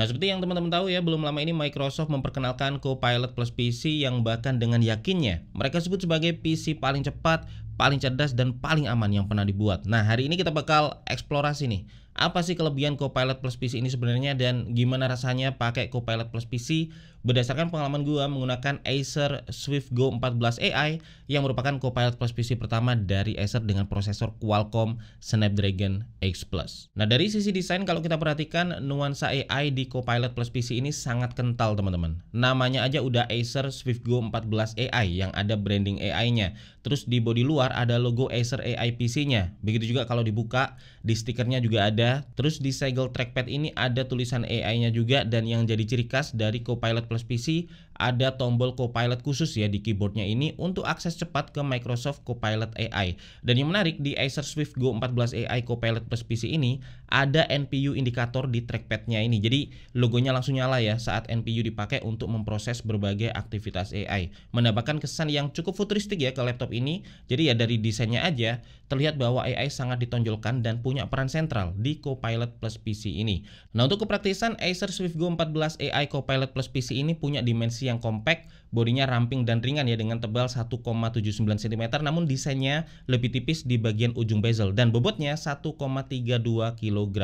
Nah, seperti yang teman-teman tahu ya, belum lama ini Microsoft memperkenalkan Copilot Plus PC yang bahkan dengan yakinnya mereka sebut sebagai PC paling cepat, paling cerdas, dan paling aman yang pernah dibuat. Nah, hari ini kita bakal eksplorasi nih, apa sih kelebihan Copilot Plus PC ini sebenarnya dan gimana rasanya pakai Copilot Plus PC berdasarkan pengalaman gua menggunakan Acer SwiftGo 14 AI yang merupakan Copilot Plus PC pertama dari Acer dengan prosesor Qualcomm Snapdragon X Plus. Nah, dari sisi desain kalau kita perhatikan nuansa AI di Copilot Plus PC ini sangat kental teman-teman. Namanya aja udah Acer SwiftGo 14 AI yang ada branding AI-nya. Terus di bodi luar ada logo Acer AI PC-nya. Begitu juga kalau dibuka, di stikernya juga ada. Terus di segel trackpad ini ada tulisan AI-nya juga, dan yang jadi ciri khas dari Copilot Plus PC ada tombol Copilot khusus ya di keyboardnya ini untuk akses cepat ke Microsoft Copilot AI. Dan yang menarik di Acer SwiftGo 14 AI Copilot Plus PC ini ada NPU indikator di trackpadnya ini. Jadi logonya langsung nyala ya saat NPU dipakai untuk memproses berbagai aktivitas AI. Mendapatkan kesan yang cukup futuristik ya ke laptop ini. Jadi ya dari desainnya aja terlihat bahwa AI sangat ditonjolkan dan punya peran sentral di Copilot Plus PC ini. Nah, untuk kepraktisan Acer SwiftGo 14 AI Copilot Plus PC ini punya dimensi yang compact, bodinya ramping dan ringan ya dengan tebal 1,79 cm, namun desainnya lebih tipis di bagian ujung bezel dan bobotnya 1,32 kg.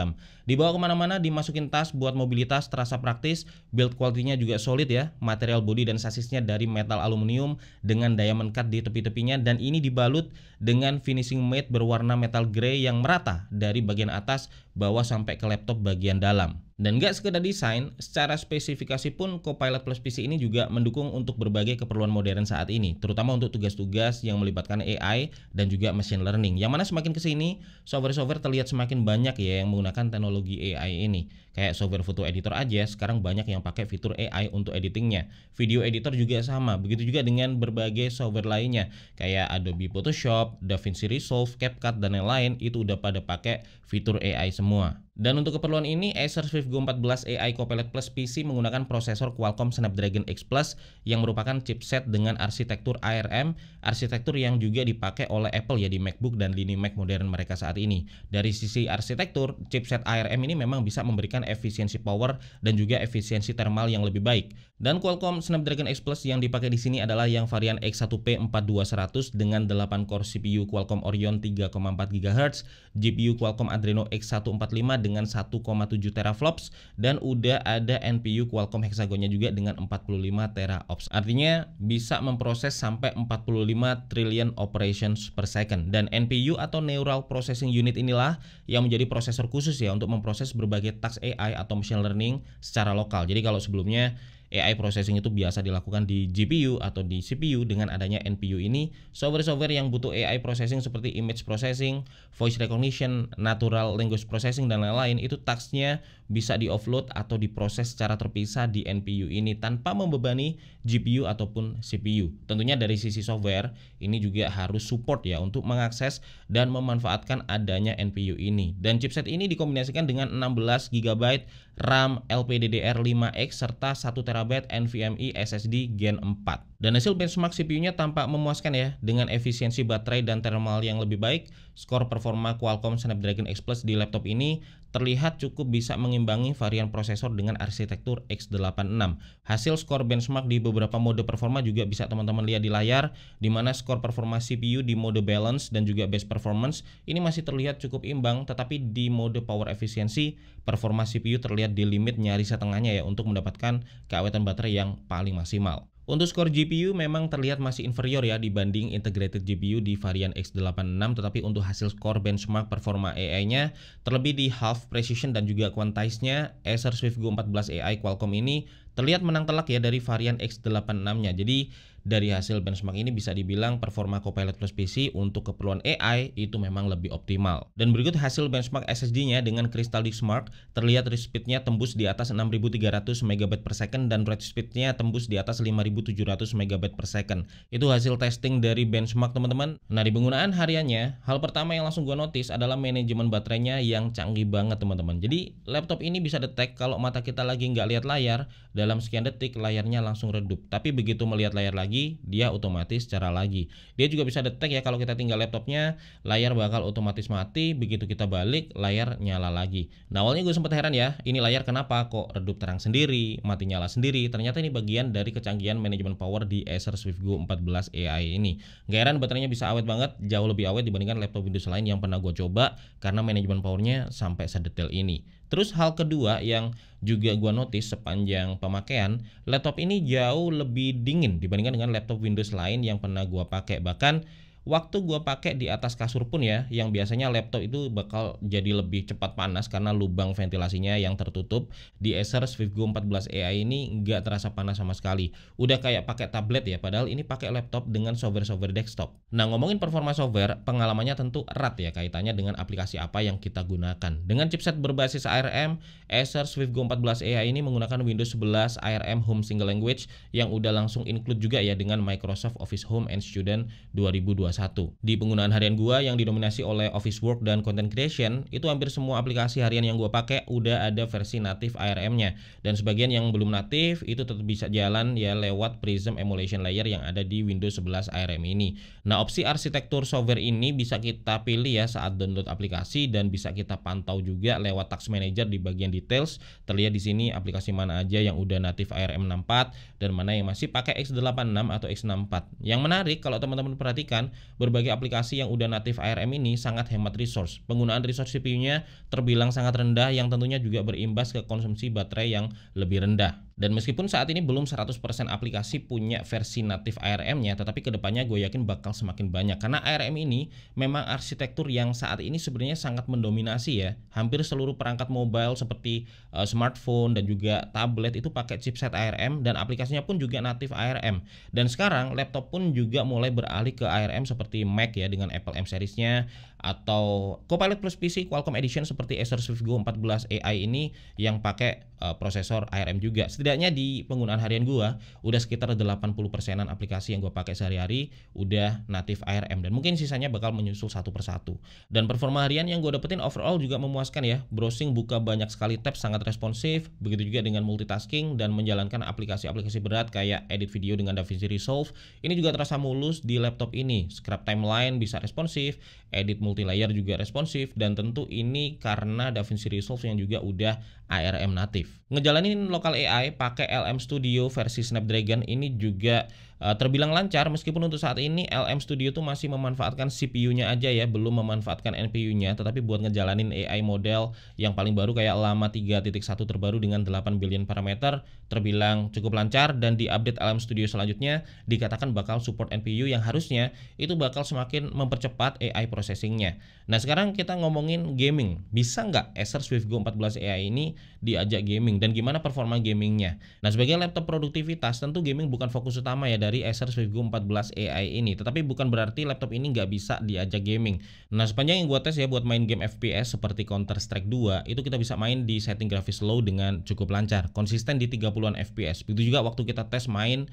Dibawa kemana-mana, dimasukin tas buat mobilitas terasa praktis, build quality-nya juga solid ya, material bodi dan sasisnya dari metal aluminium dengan diamond cut di tepi-tepinya, dan ini dibalut dengan finishing matte berwarna metal grey yang merata dari bagian atas bawah sampai ke laptop bagian dalam. Dan gak sekedar desain, secara spesifikasi pun Copilot Plus PC ini juga mendukung untuk berbagai keperluan modern saat ini, terutama untuk tugas-tugas yang melibatkan AI dan juga machine learning. Yang mana semakin kesini, software-software terlihat semakin banyak ya yang menggunakan teknologi AI ini. Kayak software foto editor aja, sekarang banyak yang pakai fitur AI untuk editingnya. Video editor juga sama, begitu juga dengan berbagai software lainnya, kayak Adobe Photoshop, DaVinci Resolve, CapCut, dan lain-lain, itu udah pada pakai fitur AI semua. Dan untuk keperluan ini, Acer SwiftGo 14 AI Copilot Plus PC menggunakan prosesor Qualcomm Snapdragon X Plus yang merupakan chipset dengan arsitektur ARM, arsitektur yang juga dipakai oleh Apple ya di MacBook dan lini Mac modern mereka saat ini. Dari sisi arsitektur, chipset ARM ini memang bisa memberikan efisiensi power dan juga efisiensi thermal yang lebih baik. Dan Qualcomm Snapdragon X Plus yang dipakai di sini adalah yang varian X1P 42100 dengan 8 core CPU Qualcomm Orion 3,4 GHz, GPU Qualcomm Adreno X145 dengan 1,7 teraflops, dan udah ada NPU Qualcomm Hexagonnya juga dengan 45 teraops. Artinya bisa memproses sampai 45 trillion operations per second. Dan NPU atau Neural Processing Unit inilah yang menjadi prosesor khusus ya untuk memproses berbagai task AI atau machine learning secara lokal. Jadi kalau sebelumnya AI processing itu biasa dilakukan di GPU atau di CPU, dengan adanya NPU ini, software-software yang butuh AI processing seperti image processing, voice recognition, natural language processing, dan lain-lain, itu tasknya bisa di-offload atau diproses secara terpisah di NPU ini tanpa membebani GPU ataupun CPU. Tentunya dari sisi software, ini juga harus support ya untuk mengakses dan memanfaatkan adanya NPU ini. Dan chipset ini dikombinasikan dengan 16 GB RAM LPDDR5X serta 1 TB NVMe SSD Gen 4. Dan hasil benchmark CPU-nya tampak memuaskan ya, dengan efisiensi baterai dan thermal yang lebih baik. Skor performa Qualcomm Snapdragon X Plus di laptop ini terlihat cukup bisa mengimbangi varian prosesor dengan arsitektur X86. Hasil skor benchmark di beberapa mode performa juga bisa teman-teman lihat di layar, di mana skor performa CPU di mode balance dan juga best performance ini masih terlihat cukup imbang, tetapi di mode power efisiensi performa CPU terlihat di limit nyaris setengahnya ya untuk mendapatkan keawetan baterai yang paling maksimal. Untuk skor GPU memang terlihat masih inferior ya dibanding integrated GPU di varian X86, tetapi untuk hasil skor benchmark performa AI-nya, terlebih di half precision dan juga quantize-nya, Acer SwiftGo 14 AI Qualcomm ini terlihat menang telak ya dari varian X86-nya. Jadi dari hasil benchmark ini bisa dibilang performa Copilot Plus PC untuk keperluan AI itu memang lebih optimal. Dan berikut hasil benchmark SSD-nya dengan Crystal Disk Mark, terlihat read speed-nya tembus di atas 6300 MB per second dan write speed-nya tembus di atas 5700 MB per second. Itu hasil testing dari benchmark teman-teman. Nah, di penggunaan hariannya, hal pertama yang langsung gua notice adalah manajemen baterainya yang canggih banget teman-teman. Jadi laptop ini bisa detect kalau mata kita lagi nggak lihat layar dan dalam sekian detik layarnya langsung redup. Tapi begitu melihat layar lagi, dia otomatis cerah lagi. Dia juga bisa detect ya kalau kita tinggal laptopnya, layar bakal otomatis mati, begitu kita balik layar nyala lagi. Nah, awalnya gue sempat heran ya, ini layar kenapa kok redup terang sendiri, mati nyala sendiri. Ternyata ini bagian dari kecanggihan manajemen power di Acer SwiftGo 14 AI ini. Gak heran baterainya bisa awet banget, jauh lebih awet dibandingkan laptop Windows lain yang pernah gue coba karena manajemen powernya sampai sedetail ini. Terus hal kedua yang juga gua notice sepanjang pemakaian, laptop ini jauh lebih dingin dibandingkan dengan laptop Windows lain yang pernah gua pakai. Bahkan waktu gua pakai di atas kasur pun ya, yang biasanya laptop itu bakal jadi lebih cepat panas karena lubang ventilasinya yang tertutup, di Acer SwiftGo 14 AI ini nggak terasa panas sama sekali. Udah kayak pakai tablet ya, padahal ini pakai laptop dengan software desktop. Nah, ngomongin performa software, pengalamannya tentu erat ya kaitannya dengan aplikasi apa yang kita gunakan. Dengan chipset berbasis ARM, Acer SwiftGo 14 AI ini menggunakan Windows 11 ARM Home Single Language yang udah langsung include juga ya dengan Microsoft Office Home and Student 2021. Di penggunaan harian gua yang didominasi oleh Office Work dan Content Creation, itu hampir semua aplikasi harian yang gua pakai udah ada versi natif ARM-nya. Dan sebagian yang belum natif itu tetap bisa jalan ya lewat Prism Emulation Layer yang ada di Windows 11 ARM ini. Nah, opsi arsitektur software ini bisa kita pilih ya saat download aplikasi dan bisa kita pantau juga lewat Task Manager di bagian details. Terlihat di sini aplikasi mana aja yang udah natif ARM 64 dan mana yang masih pakai x86 atau x64. Yang menarik kalau teman-teman perhatikan, berbagai aplikasi yang udah natif ARM ini sangat hemat resource. Penggunaan resource CPU-nya terbilang sangat rendah yang tentunya juga berimbas ke konsumsi baterai yang lebih rendah. Dan meskipun saat ini belum 100% aplikasi punya versi natif ARM-nya, tetapi kedepannya gue yakin bakal semakin banyak. Karena ARM ini memang arsitektur yang saat ini sebenarnya sangat mendominasi ya. Hampir seluruh perangkat mobile seperti smartphone dan juga tablet itu pakai chipset ARM dan aplikasinya pun juga natif ARM. Dan sekarang laptop pun juga mulai beralih ke ARM seperti Mac ya dengan Apple M series-nya, atau Copilot Plus PC Qualcomm Edition seperti Acer SwiftGo 14 AI ini yang pakai prosesor ARM juga. Setidaknya di penggunaan harian gua udah sekitar 80%-an aplikasi yang gua pakai sehari-hari udah natif ARM dan mungkin sisanya bakal menyusul satu persatu. Dan performa harian yang gua dapetin overall juga memuaskan ya. Browsing buka banyak sekali tab sangat responsif, begitu juga dengan multitasking dan menjalankan aplikasi-aplikasi berat kayak edit video dengan DaVinci Resolve. Ini juga terasa mulus di laptop ini. Scrap timeline bisa responsif, edit multilayer juga responsif, dan tentu ini karena DaVinci Resolve yang juga udah ARM natif. Ngejalanin lokal AI pakai LM Studio versi Snapdragon ini juga terbilang lancar meskipun untuk saat ini LM Studio tuh masih memanfaatkan CPU-nya aja ya, belum memanfaatkan NPU-nya, tetapi buat ngejalanin AI model yang paling baru kayak Llama 3.1 terbaru dengan 8 billion parameter terbilang cukup lancar, dan di update LM Studio selanjutnya dikatakan bakal support NPU yang harusnya itu bakal semakin mempercepat AI processingnya. Nah, sekarang kita ngomongin gaming. Bisa nggak Acer SwiftGo 14 AI ini diajak gaming dan gimana performa gamingnya? Nah, sebagai laptop produktivitas tentu gaming bukan fokus utama ya dari Acer SwiftGo 14 AI ini, tetapi bukan berarti laptop ini nggak bisa diajak gaming. Nah, sepanjang yang gue tes ya buat main game FPS seperti Counter Strike 2 itu kita bisa main di setting grafis low dengan cukup lancar, konsisten di 30-an FPS. Begitu juga waktu kita tes main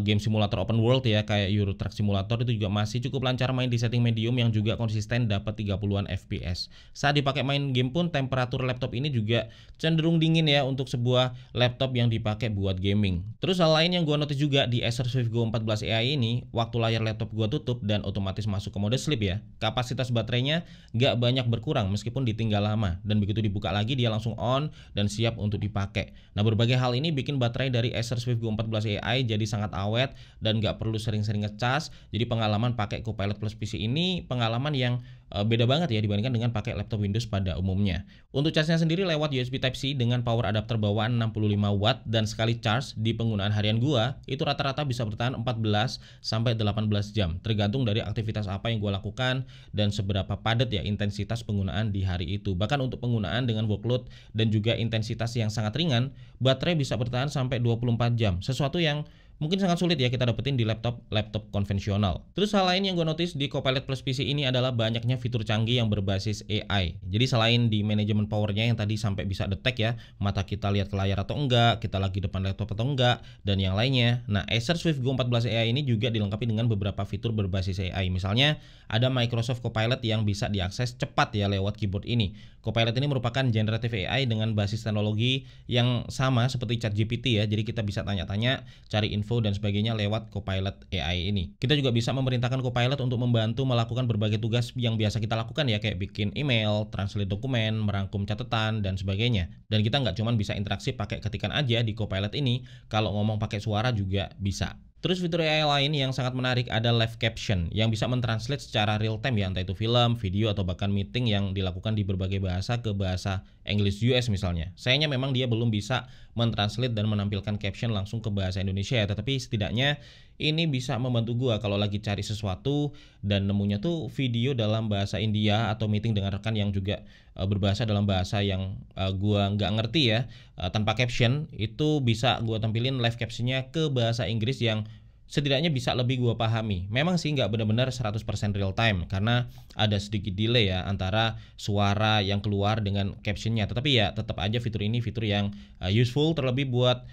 game simulator open world ya kayak Euro Truck Simulator, itu juga masih cukup lancar main di setting medium yang juga konsisten dapat 30-an FPS. Saat dipakai main game pun temperatur laptop ini juga cenderung dingin ya untuk sebuah laptop yang dipakai buat gaming. Terus hal lain yang gue notice juga di Acer SwiftGo 14 AI ini, waktu layar laptop gue tutup dan otomatis masuk ke mode sleep ya, kapasitas baterainya gak banyak berkurang meskipun ditinggal lama, dan begitu dibuka lagi dia langsung on dan siap untuk dipakai. Nah, berbagai hal ini bikin baterai dari Acer SwiftGo 14 AI jadi sangat awet dan gak perlu sering-sering ngecas. Jadi pengalaman pakai Copilot Plus PC ini pengalaman yang beda banget ya dibandingkan dengan pakai laptop Windows pada umumnya. Untuk charge-nya sendiri lewat USB Type-C dengan power adapter bawaan 65 watt dan sekali charge di penggunaan harian gua itu rata-rata bisa bertahan 14 sampai 18 jam tergantung dari aktivitas apa yang gua lakukan dan seberapa padat ya intensitas penggunaan di hari itu. Bahkan untuk penggunaan dengan workload dan juga intensitas yang sangat ringan, baterai bisa bertahan sampai 24 jam. Sesuatu yang mungkin sangat sulit ya kita dapetin di laptop konvensional. Terus hal lain yang gue notice di Copilot Plus PC ini adalah banyaknya fitur canggih yang berbasis AI. Jadi selain di manajemen powernya yang tadi sampai bisa detect ya, mata kita lihat ke layar atau enggak, kita lagi depan laptop atau enggak, dan yang lainnya. Nah, Acer Swift Go 14 AI ini juga dilengkapi dengan beberapa fitur berbasis AI. Misalnya ada Microsoft Copilot yang bisa diakses cepat ya lewat keyboard ini. Copilot ini merupakan generative AI dengan basis teknologi yang sama seperti ChatGPT ya. Jadi kita bisa tanya-tanya, cari info dan sebagainya lewat Copilot AI ini. Kita juga bisa memerintahkan Copilot untuk membantu melakukan berbagai tugas yang biasa kita lakukan ya, kayak bikin email, translate dokumen, merangkum catatan dan sebagainya. Dan kita nggak cuma bisa interaksi pakai ketikan aja di Copilot ini, kalau ngomong pakai suara juga bisa. Terus fitur AI lain yang sangat menarik ada live caption yang bisa mentranslate secara real time ya, entah itu film, video, atau bahkan meeting yang dilakukan di berbagai bahasa ke bahasa English US misalnya. Sayangnya memang dia belum bisa mentranslate dan menampilkan caption langsung ke bahasa Indonesia ya, tetapi setidaknya ini bisa membantu gua kalau lagi cari sesuatu dan nemunya tuh video dalam bahasa India atau meeting dengan rekan yang juga berbahasa dalam bahasa yang gua nggak ngerti ya, tanpa caption, itu bisa gua tampilin live captionnya ke bahasa Inggris yang setidaknya bisa lebih gua pahami. Memang sih nggak benar-benar 100% real time karena ada sedikit delay ya antara suara yang keluar dengan captionnya. Tetapi ya tetap aja fitur ini fitur yang useful, terlebih buat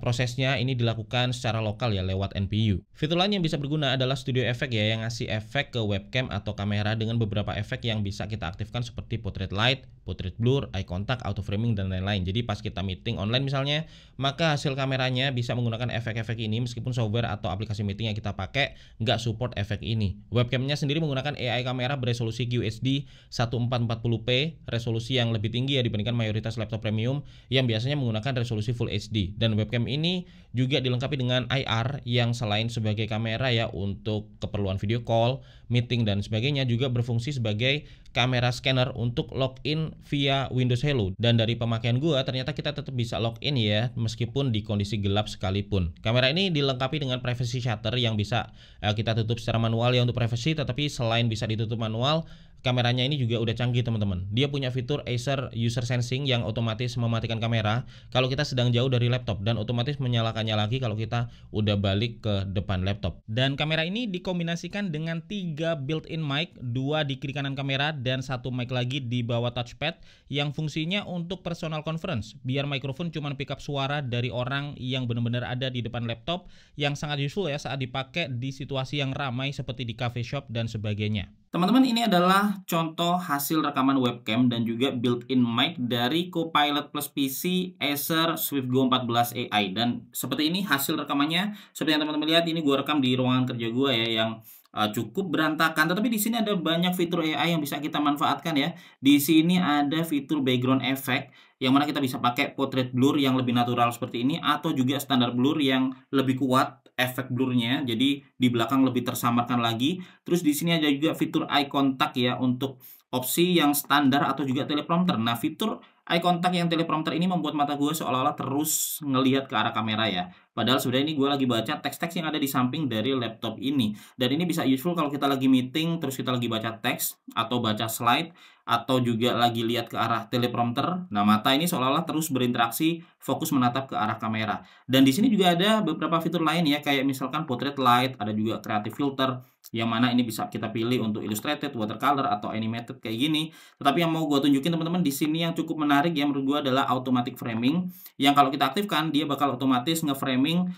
prosesnya ini dilakukan secara lokal ya lewat NPU. Fitur lain yang bisa berguna adalah Studio Effect ya, yang ngasih efek ke webcam atau kamera dengan beberapa efek yang bisa kita aktifkan seperti portrait light, portrait blur, eye contact, auto framing, dan lain-lain. Jadi pas kita meeting online misalnya, maka hasil kameranya bisa menggunakan efek-efek ini meskipun software atau aplikasi meeting yang kita pakai nggak support efek ini. Webcamnya sendiri menggunakan AI kamera beresolusi QHD 1440p, resolusi yang lebih tinggi ya dibandingkan mayoritas laptop premium yang biasanya menggunakan resolusi Full HD. Dan webcam ini juga dilengkapi dengan IR yang selain sebagai kamera ya untuk keperluan video call, meeting, dan sebagainya, juga berfungsi sebagai kamera scanner untuk login via Windows Hello. Dan dari pemakaian gua ternyata kita tetap bisa login ya meskipun di kondisi gelap sekalipun. Kamera ini dilengkapi dengan privacy shutter yang bisa kita tutup secara manual ya untuk privacy, tetapi selain bisa ditutup manual, kameranya ini juga udah canggih teman-teman. Dia punya fitur Acer User Sensing yang otomatis mematikan kamera kalau kita sedang jauh dari laptop dan otomatis menyalakannya lagi kalau kita udah balik ke depan laptop. Dan kamera ini dikombinasikan dengan 3 built-in mic, 2 di kiri kanan kamera dan 1 mic lagi di bawah touchpad yang fungsinya untuk personal conference. Biar mikrofon cuma pick up suara dari orang yang benar-benar ada di depan laptop, yang sangat useful ya saat dipakai di situasi yang ramai seperti di cafe shop dan sebagainya. Teman-teman, ini adalah contoh hasil rekaman webcam dan juga built-in mic dari Copilot Plus PC Acer Swift Go 14 AI. Dan seperti ini hasil rekamannya. Seperti yang teman-teman lihat, ini gue rekam di ruangan kerja gue ya, yang cukup berantakan. Tetapi di sini ada banyak fitur AI yang bisa kita manfaatkan ya. Di sini ada fitur background effect yang mana kita bisa pakai portrait blur yang lebih natural seperti ini, atau juga standar blur yang lebih kuat efek blurnya, jadi di belakang lebih tersamarkan lagi. Terus di sini ada juga fitur eye contact ya untuk opsi yang standar atau juga teleprompter. Nah, fitur eye contact yang teleprompter ini membuat mata gue seolah-olah terus ngelihat ke arah kamera ya. Padahal sebenarnya ini gue lagi baca teks-teks yang ada di samping dari laptop ini. Dan ini bisa useful kalau kita lagi meeting, terus kita lagi baca teks, atau baca slide, atau juga lagi lihat ke arah teleprompter. Nah, mata ini seolah-olah terus berinteraksi, fokus menatap ke arah kamera. Dan di sini juga ada beberapa fitur lain ya, kayak misalkan portrait light, ada juga creative filter, yang mana ini bisa kita pilih untuk illustrated, watercolor, atau animated kayak gini. Tetapi yang mau gue tunjukin teman-teman di sini yang cukup menarik ya menurut gue adalah automatic framing, yang kalau kita aktifkan dia bakal otomatis nge-framing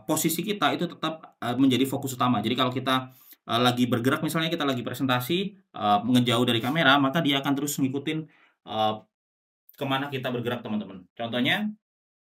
posisi kita itu tetap menjadi fokus utama. Jadi kalau kita lagi bergerak, misalnya kita lagi presentasi ngejauh dari kamera, maka dia akan terus ngikutin kemana kita bergerak teman-teman. Contohnya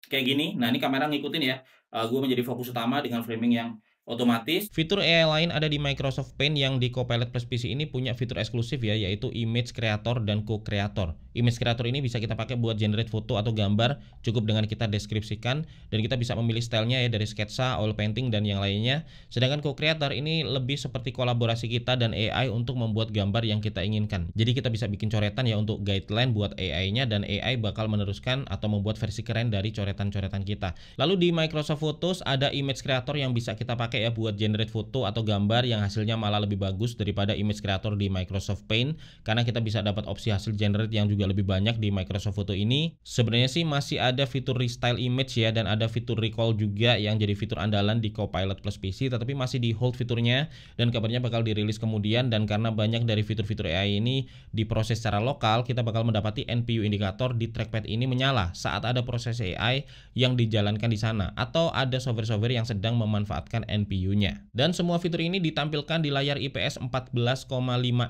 kayak gini. Nah, ini kamera ngikutin ya, gue menjadi fokus utama dengan framing yang otomatis. Fitur AI lain ada di Microsoft Paint yang di Copilot Plus PC ini punya fitur eksklusif ya, yaitu Image Creator dan Co-Creator. Image Creator ini bisa kita pakai buat generate foto atau gambar, cukup dengan kita deskripsikan, dan kita bisa memilih stylenya ya dari sketsa, oil painting, dan yang lainnya. Sedangkan Co-Creator ini lebih seperti kolaborasi kita dan AI untuk membuat gambar yang kita inginkan. Jadi kita bisa bikin coretan ya untuk guideline buat AI-nya, dan AI bakal meneruskan atau membuat versi keren dari coretan-coretan kita. Lalu di Microsoft Photos ada Image Creator yang bisa kita pakai dipakai ya buat generate foto atau gambar yang hasilnya malah lebih bagus daripada image creator di Microsoft Paint, karena kita bisa dapat opsi hasil generate yang juga lebih banyak di Microsoft Photo ini. Sebenarnya sih masih ada fitur restyle image ya, dan ada fitur recall juga yang jadi fitur andalan di Copilot Plus PC, tetapi masih di hold fiturnya dan kabarnya bakal dirilis kemudian. Dan karena banyak dari fitur-fitur AI ini diproses secara lokal, kita bakal mendapati NPU indikator di trackpad ini menyala saat ada proses AI yang dijalankan di sana atau ada software-software yang sedang memanfaatkan NPU-nya. Dan semua fitur ini ditampilkan di layar IPS 14,5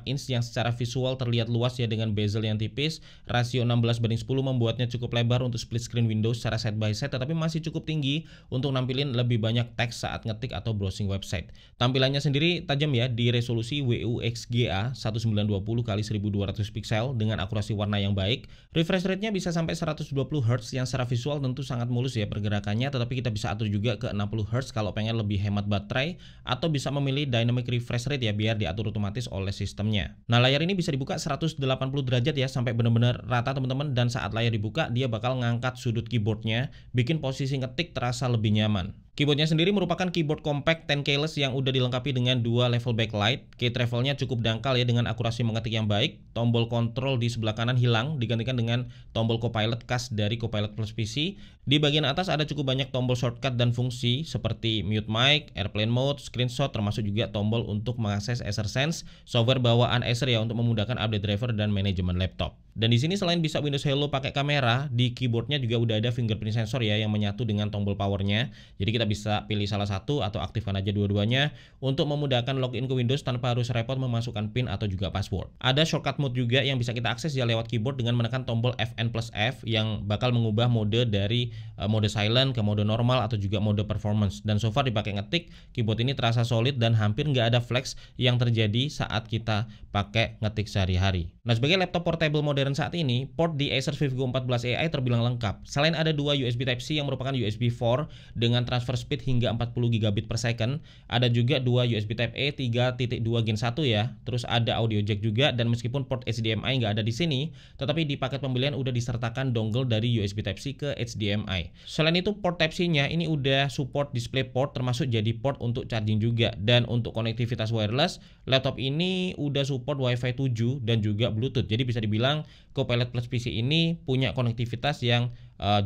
inch yang secara visual terlihat luas ya, dengan bezel yang tipis. Rasio 16:10 membuatnya cukup lebar untuk split screen Windows secara side by side, tetapi masih cukup tinggi untuk nampilin lebih banyak teks saat ngetik atau browsing website. Tampilannya sendiri tajam ya, di resolusi WUXGA 1920x1200 pixel dengan akurasi warna yang baik. Refresh rate-nya bisa sampai 120 Hz yang secara visual tentu sangat mulus ya pergerakannya, tetapi kita bisa atur juga ke 60 Hz kalau pengen lebih hemat baterai, atau bisa memilih dynamic refresh rate ya biar diatur otomatis oleh sistemnya. Nah, layar ini bisa dibuka 180 derajat ya sampai benar-benar rata teman-teman, dan saat layar dibuka dia bakal ngangkat sudut keyboardnya, bikin posisi ngetik terasa lebih nyaman. Keyboardnya sendiri merupakan keyboard compact 10 keyless yang udah dilengkapi dengan dua level backlight. Key travelnya cukup dangkal ya dengan akurasi mengetik yang baik. Tombol kontrol di sebelah kanan hilang digantikan dengan tombol Copilot khas dari Copilot Plus PC. Di bagian atas ada cukup banyak tombol shortcut dan fungsi seperti mute mic, airplane mode, screenshot, termasuk juga tombol untuk mengakses Acer Sense, software bawaan Acer ya untuk memudahkan update driver dan manajemen laptop. Dan di sini selain bisa Windows Hello pakai kamera, di keyboardnya juga udah ada fingerprint sensor ya yang menyatu dengan tombol powernya. Jadi kita bisa pilih salah satu atau aktifkan aja dua-duanya untuk memudahkan login ke Windows tanpa harus repot memasukkan PIN atau juga password. Ada shortcut mode juga yang bisa kita akses ya lewat keyboard dengan menekan tombol Fn+F yang bakal mengubah mode dari mode silent ke mode normal atau juga mode performance. Dan so far dipakai ngetik, keyboard ini terasa solid dan hampir nggak ada flex yang terjadi saat kita pakai ngetik sehari-hari. Nah, sebagai laptop portable modern saat ini, port di Acer Vivo Go 14 AI terbilang lengkap. Selain ada dua USB Type-C yang merupakan USB 4 dengan transfer speed hingga 40 gigabit per second, ada juga dua USB Type-A 3.2 Gen 1 ya. Terus ada audio jack juga, dan meskipun port HDMI nggak ada di sini, tetapi di paket pembelian udah disertakan dongle dari USB Type-C ke HDMI. Selain itu, port Type-C-nya ini udah support DisplayPort, termasuk jadi port untuk charging juga. Dan untuk konektivitas wireless, laptop ini udah support Wi-Fi 7 dan juga Bluetooth. Jadi bisa dibilang Copilot Plus PC ini punya konektivitas yang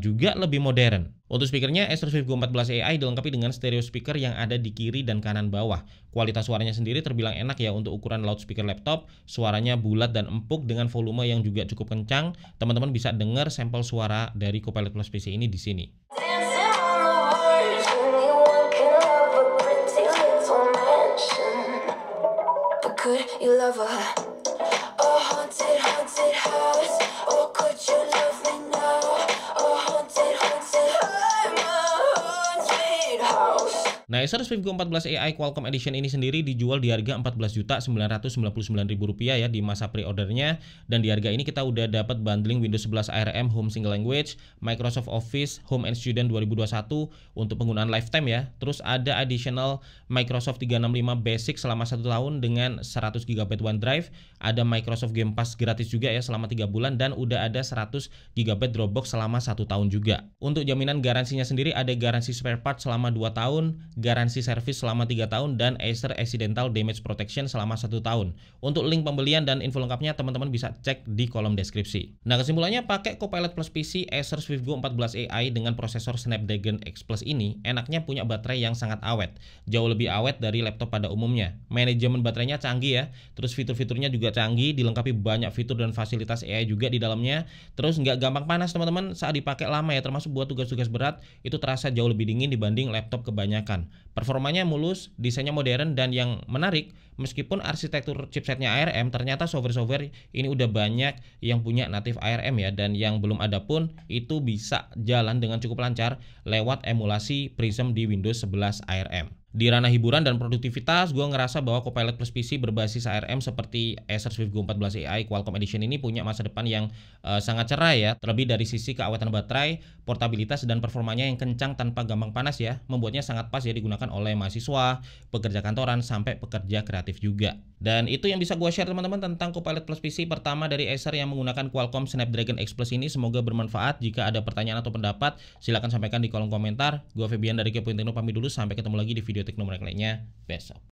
juga lebih modern. Untuk speakernya, Acer Vivo 14 AI dilengkapi dengan stereo speaker yang ada di kiri dan kanan bawah. Kualitas suaranya sendiri terbilang enak ya untuk ukuran loudspeaker laptop. Suaranya bulat dan empuk dengan volume yang juga cukup kencang. Teman-teman bisa dengar sampel suara dari Copilot Plus PC ini di sini. Nah, Acer Vivo 14 AI Qualcomm Edition ini sendiri dijual di harga Rp14.999.000 ya di masa pre-ordernya, dan di harga ini kita udah dapat bundling Windows 11 ARM Home Single Language, Microsoft Office Home and Student 2021 untuk penggunaan lifetime ya. Terus ada additional Microsoft 365 Basic selama 1 tahun dengan 100 GB OneDrive, ada Microsoft Game Pass gratis juga ya selama 3 bulan, dan udah ada 100 GB Dropbox selama 1 tahun juga. Untuk jaminan garansinya sendiri ada garansi spare part selama 2 tahun, garansi servis selama 3 tahun, dan Acer Accidental Damage Protection selama 1 tahun. Untuk link pembelian dan info lengkapnya teman-teman bisa cek di kolom deskripsi. Nah, kesimpulannya pakai Copilot Plus PC Acer Vivo 14 AI dengan prosesor Snapdragon X Plus ini enaknya punya baterai yang sangat awet, jauh lebih awet dari laptop pada umumnya. Manajemen baterainya canggih ya, terus fitur-fiturnya juga canggih, dilengkapi banyak fitur dan fasilitas AI juga di dalamnya. Terus nggak gampang panas teman-teman saat dipakai lama ya, termasuk buat tugas-tugas berat itu terasa jauh lebih dingin dibanding laptop kebanyakan. Performanya mulus, desainnya modern, dan yang menarik, meskipun arsitektur chipsetnya ARM, ternyata software-software ini udah banyak yang punya native ARM ya, dan yang belum ada pun itu bisa jalan dengan cukup lancar lewat emulasi Prism di Windows 11 ARM. Di ranah hiburan dan produktivitas, gue ngerasa bahwa Copilot Plus PC berbasis ARM seperti Acer Vivo 14 AI Qualcomm Edition ini punya masa depan yang sangat cerah ya. Terlebih dari sisi keawetan baterai, portabilitas, dan performanya yang kencang tanpa gampang panas ya, membuatnya sangat pas ya digunakan oleh mahasiswa, pekerja kantoran, sampai pekerja kreatif juga. Dan itu yang bisa gue share teman-teman tentang Copilot Plus PC pertama dari Acer yang menggunakan Qualcomm Snapdragon X Plus ini. Semoga bermanfaat. Jika ada pertanyaan atau pendapat, silahkan sampaikan di kolom komentar. Gue Febian dari Kepoin Tekno pamit dulu, sampai ketemu lagi di video teknologi lainnya besok.